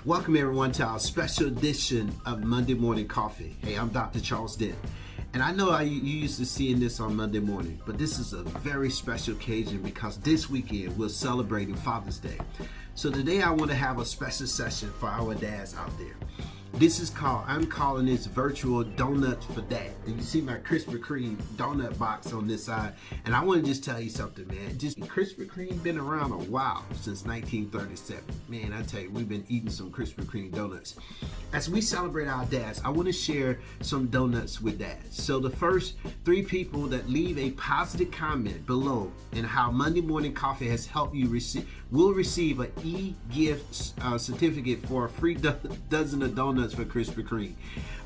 Welcome everyone to our special edition of Monday Morning Coffee. Hey, I'm Dr. Charles Dent. And I know you used to seeing this on Monday morning, but this is a very special occasion because this weekend we're celebrating Father's Day. So today I want to have a special session for our dads out there. I'm calling this virtual donuts for dad. And you see my Krispy Kreme donut box on this side. And I want to just tell you something, man. Krispy Kreme been around a while, since 1937. Man, I tell you, we've been eating some Krispy Kreme donuts. As we celebrate our dads, I want to share some donuts with dads. So the first 3 people that leave a positive comment below and how Monday Morning Coffee has helped you will receive an e-gift certificate for a free dozen of donuts for Krispy Kreme.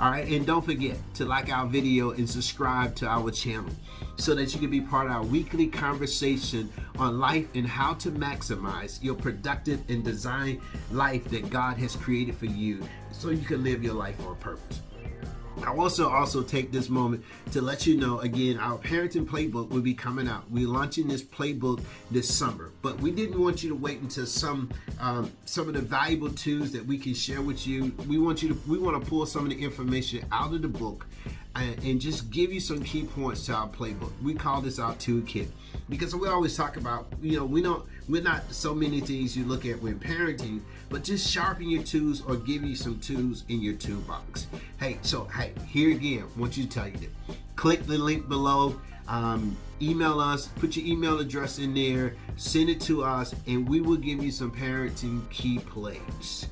All right, and don't forget to like our video and subscribe to our channel so that you can be part of our weekly conversation on life and how to maximize your productive and design life that God has created for you so you can live your life on purpose. I also take this moment to let you know, again, our parenting playbook will be coming out. We're launching this playbook this summer, but we didn't want you to wait until some of the valuable tools that we can share with you. We want to pull some of the information out of the book and just give you some key points to our playbook. We call this our toolkit because we always talk about, we're not so many things you look at when parenting, but just sharpen your tools or give you some tools in your toolbox. Hey, here again, I want you to tell you that. Click the link below, email us, put your email address in there, send it to us, and we will give you some parenting key plays.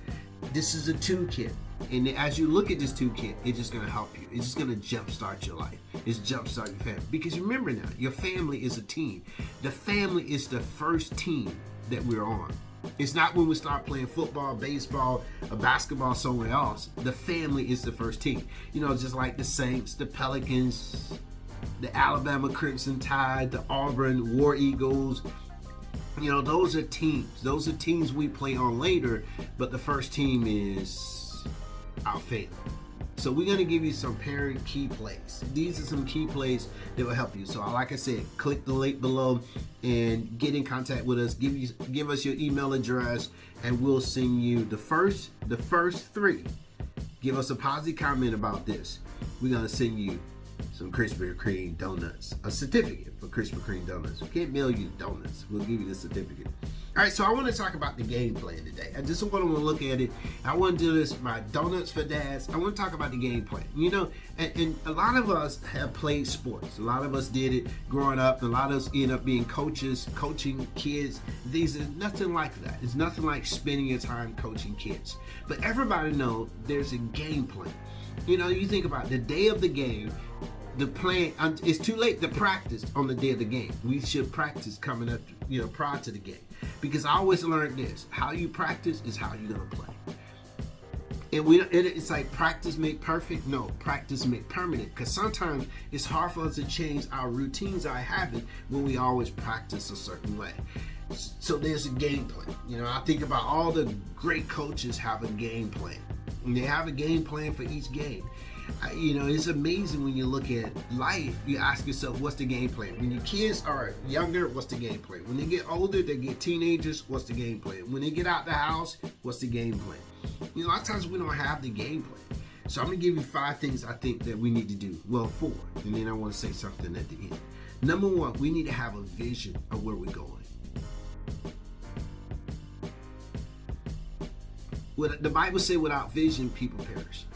This is a toolkit. And as you look at this toolkit, it's just going to help you. It's just going to jumpstart your life. It's jumpstart your family. Because remember now, your family is a team. The family is the first team that we're on. It's not when we start playing football, baseball, or basketball somewhere else. The family is the first team. Just like the Saints, the Pelicans, the Alabama Crimson Tide, the Auburn War Eagles. Those are teams. Those are teams we play on later, but the first team is our family. So we're going to give you some parent key plays. These are some key plays that will help you. So like I said, click the link below and get in contact with us. Give us your email address and we'll send you the first 3. Give us a positive comment about this. We're going to send you some Krispy Kreme donuts, a certificate for Krispy Kreme donuts. We can't mail you donuts. We'll give you the certificate. All right, so I want to talk about the game plan today. I just want to look at it. I want to do this, my donuts for dads. I want to talk about the game plan. And a lot of us have played sports. A lot of us did it growing up. A lot of us end up being coaches, coaching kids. These are nothing like that. It's nothing like spending your time coaching kids. But everybody knows there's a game plan. You think about the day of the game, the plan, it's too late to practice on the day of the game. We should practice coming up, prior to the game. Because I always learned this, how you practice is how you're going to play. And it's like practice make perfect. No, practice make permanent. Because sometimes it's hard for us to change our routines, our habits, when we always practice a certain way. So there's a game plan. I think about all the great coaches have a game plan. And they have a game plan for each game. It's amazing when you look at life, you ask yourself, what's the game plan? When your kids are younger, what's the game plan? When they get older, they get teenagers, what's the game plan? When they get out the house, what's the game plan? A lot of times we don't have the game plan. So I'm going to give you 5 things I think that we need to do. Well, 4. And then I want to say something at the end. Number 1, we need to have a vision of where we're going. The Bible says without vision, people perish.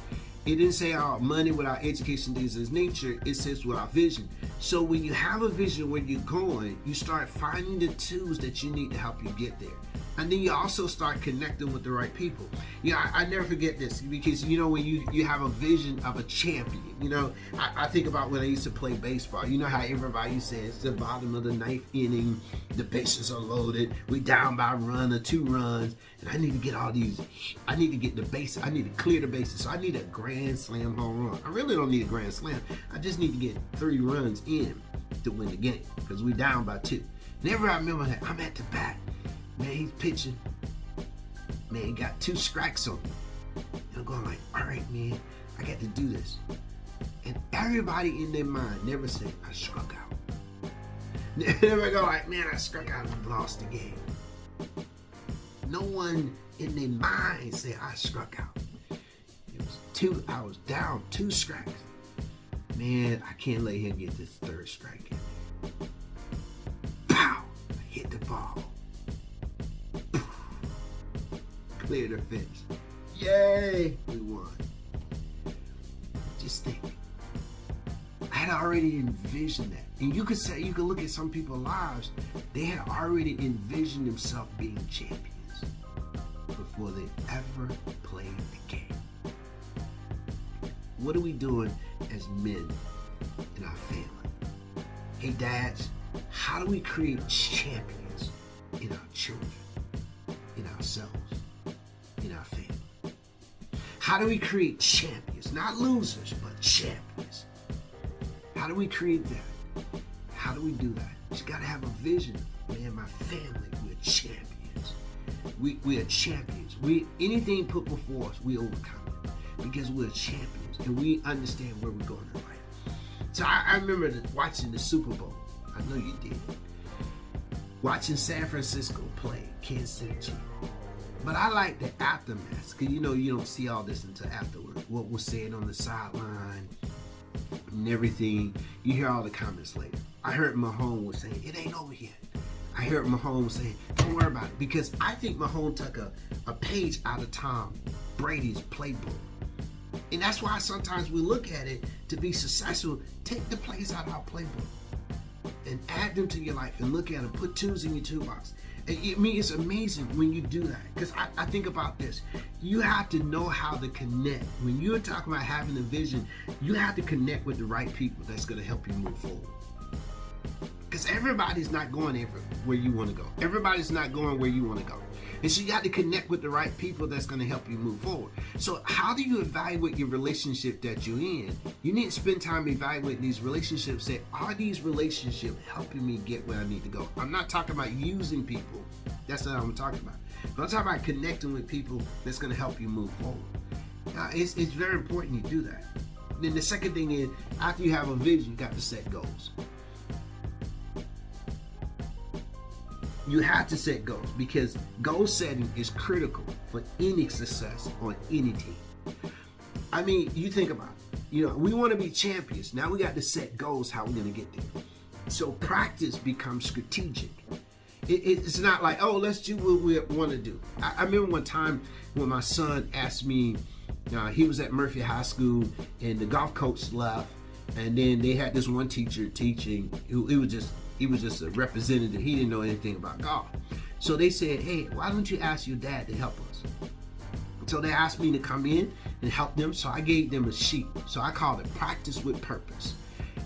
It didn't say our money without education, things of nature. It says without vision. So when you have a vision where you're going, you start finding the tools that you need to help you get there. And then you also start connecting with the right people. I never forget this because, when you have a vision of a champion, I think about when I used to play baseball. You know how everybody says the bottom of the 9th inning, the bases are loaded, we down by a run or 2 runs, and I need to get all these, I need to get the bases, I need to clear the bases. So I need a grand slam home run. I really don't need a grand slam. I just need to get 3 runs in to win the game because we down by 2. Never I remember that I'm at the bat. Man, he's pitching. Man, he got 2 strikes on me. I'm going like, all right, man, I got to do this. And everybody in their mind never said, I struck out. Never go like, man, I struck out and lost the game. No one in their mind said I struck out. I was down 2 strikes. Man, I can't let him get this 3rd strike in. Pow! I hit the ball. Cleared the fence. Yay! We won. Just think. I had already envisioned that. And you could look at some people's lives, they had already envisioned themselves being champions before they ever played the game. What are we doing as men in our family? Hey dads, how do we create champions in our children, in ourselves, in our family? How do we create champions? Not losers, but champions. How do we create that? How do we do that? You gotta have a vision. Man, my family, we're champions. We are champions. Anything put before us, we overcome it because we're champions and we understand where we're going in life. So I remember watching the Super Bowl. I know you did. Watching San Francisco play Kansas City Chiefs. But I like the aftermath because you don't see all this until afterward. What was said on the sideline and everything. You hear all the comments later. I heard Mahomes was saying, it ain't over yet. I heard Mahomes saying, don't worry about it. Because I think Mahomes took a page out of Tom Brady's playbook. And that's why sometimes we look at it to be successful. Take the plays out of our playbook and add them to your life and look at them. Put tools in your toolbox. I mean, it's amazing when you do that. Because I think about this. You have to know how to connect. When you're talking about having a vision, you have to connect with the right people that's going to help you move forward. Because everybody's not going where you want to go. Everybody's not going where you want to go. And so you got to connect with the right people that's going to help you move forward. So how do you evaluate your relationship that you're in? You need to spend time evaluating these relationships. Say, are these relationships helping me get where I need to go? I'm not talking about using people. That's not what I'm talking about. But I'm talking about connecting with people that's going to help you move forward. It's very important you do that. Then the second thing is, after you have a vision, you got to set goals. You have to set goals because goal setting is critical for any success on any team. I mean, you think about it. We want to be champions. Now we got to set goals how we're going to get there. So practice becomes strategic. It's not like, oh, let's do what we want to do. I remember one time when my son asked me, he was at Murphy High School and the golf coach left. And then they had this one teacher teaching. He was just a representative. He didn't know anything about golf. So they said, hey, why don't you ask your dad to help us? So they asked me to come in and help them. So I gave them a sheet. So I called it Practice with Purpose.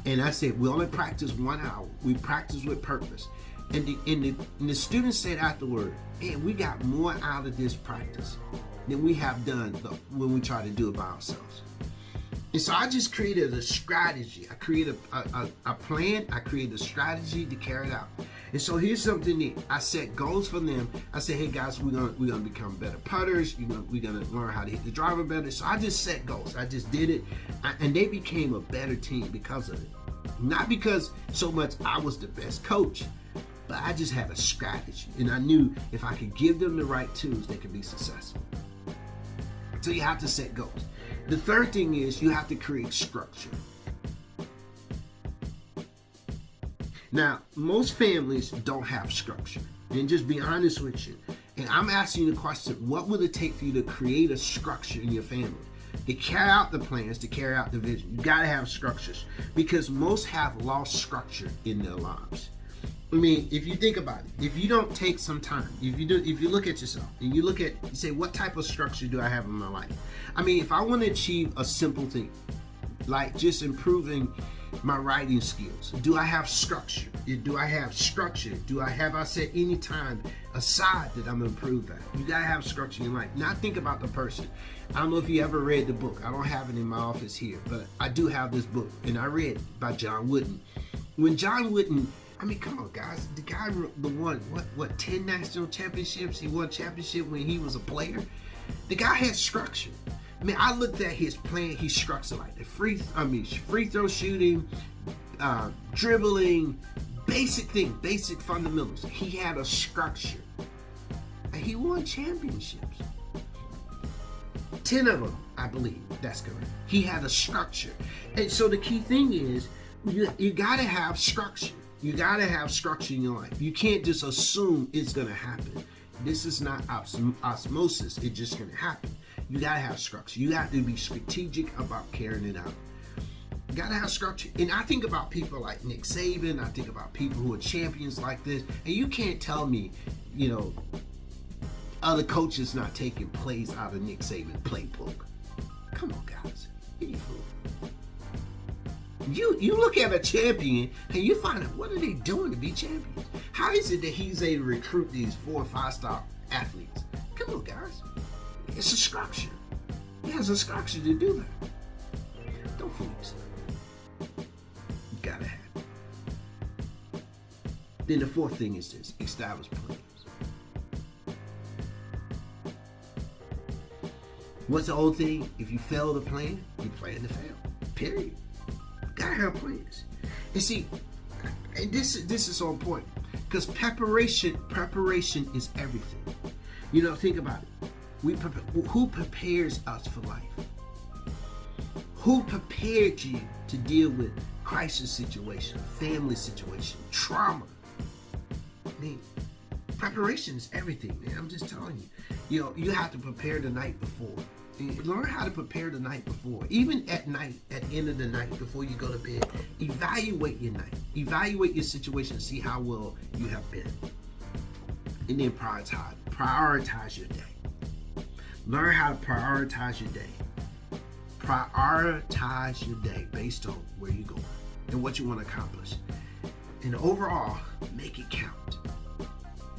And I said, we only practice 1 hour. We practice with purpose. And the students said afterward, man, we got more out of this practice than we have done when we try to do it by ourselves. And so I just created a strategy. I created a plan. I created a strategy to carry it out. And so here's something neat. I set goals for them. I said, hey guys, we're gonna become better putters. We're gonna learn how to hit the driver better. So I just set goals. I just did it, and they became a better team because of it. Not because so much I was the best coach, but I just had a strategy, and I knew if I could give them the right tools, they could be successful. So you have to set goals. The third thing is you have to create structure. Now, most families don't have structure. And just be honest with you. And I'm asking you the question, what will it take for you to create a structure in your family? To carry out the plans, to carry out the vision. You gotta have structures. Because most have lost structure in their lives. I mean, if you think about it, if you don't take some time, if you look at yourself and you say, what type of structure do I have in my life? I mean, if I want to achieve a simple thing, like just improving my writing skills, do I have structure? Do I have structure? Have I set any time aside that I'm gonna improve that? You gotta have structure in life. Now think about the person. I don't know if you ever read the book. I don't have it in my office here, but I do have this book, and I read it by John Wooden. When John Wooden, I mean, come on, guys. The guy won, 10 national championships? He won championship when he was a player. The guy had structure. I mean, I looked at his plan. He structured like the free throw shooting, dribbling, basic fundamentals. He had a structure. and he won championships. 10 of them, I believe. That's correct. He had a structure. And so the key thing is, you got to have structure. You got to have structure in your life. You can't just assume it's going to happen. This is not osmosis. It's just going to happen. You got to have structure. You have to be strategic about carrying it out. You got to have structure. And I think about people like Nick Saban. I think about people who are champions like this. And you can't tell me, other coaches not taking plays out of Nick Saban's playbook. Come on, guys. You fool. You look at a champion and you find out, what are they doing to be champions? How is it that he's able to recruit these 4 or 5-star athletes? Come on, guys. It's a structure. He has a structure to do that. Don't fool yourself. You gotta have it. Then the 4th thing is this: establish plans. What's the old thing? If you fail to plan, you plan to fail. Period. Gotta have plans. And see, and this is so important, because preparation is everything. Think about it. Who prepares us for life? Who prepared you to deal with crisis situation, family situation, trauma? I mean, preparation is everything, man. I'm just telling you. You have to prepare the night before. Learn how to prepare the night before. Even at night, at the end of the night, before you go to bed, evaluate your night. Evaluate your situation. See how well you have been. And then prioritize your day. Learn how to prioritize your day. Prioritize your day based on where you're going and what you want to accomplish. And overall, make it count.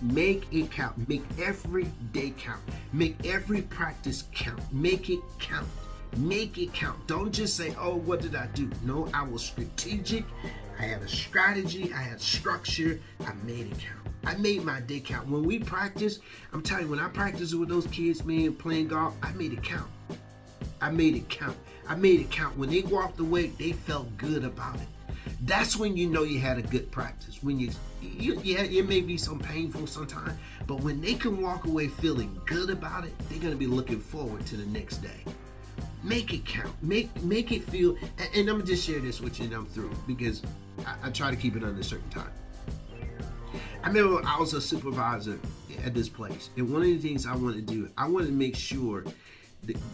Make it count. Make every day count. Make every practice count. Make it count. Make it count. Don't just say, oh, what did I do? No, I was strategic. I had a strategy. I had structure. I made it count. I made my day count. When we practice, I'm telling you, when I practice with those kids, man, playing golf, I made it count. I made it count. I made it count. When they walked away, they felt good about it. That's when you know you had a good practice. When it may be some painful sometimes, but when they can walk away feeling good about it, they're gonna be looking forward to the next day. Make it count. Make it feel. And I'm gonna just share this with you, and I'm through, because I try to keep it under a certain time. I remember I was a supervisor at this place, and one of the things I wanted to do, I wanted to make sure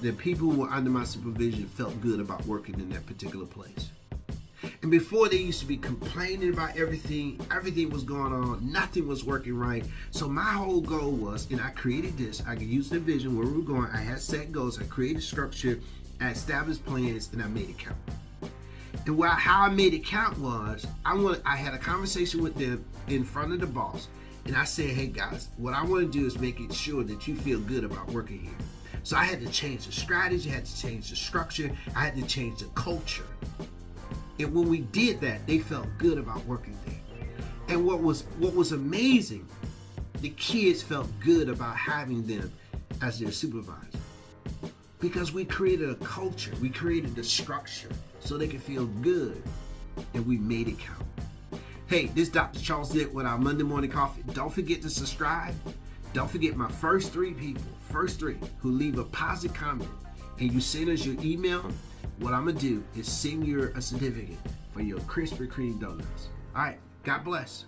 the people who were under my supervision felt good about working in that particular place. And before, they used to be complaining about everything was going on, nothing was working right. So my whole goal was, and I created this, I could use the vision where we were going, I had set goals, I created structure, I established plans, and I made it count. And how I made it count was, I had a conversation with them in front of the boss, and I said, hey guys, what I want to do is make it sure that you feel good about working here. So I had to change the strategy, I had to change the structure, I had to change the culture. And when we did that, they felt good about working there. And what was amazing, the kids felt good about having them as their supervisor. Because we created a culture, we created a structure so they could feel good, and we made it count. Hey, this is Dr. Charles Dick with our Monday Morning Coffee. Don't forget to subscribe. Don't forget my first 3 people, who leave a positive comment, and you send us your email. What I'm going to do is send you a certificate for your Krispy Kreme donuts. All right. God bless.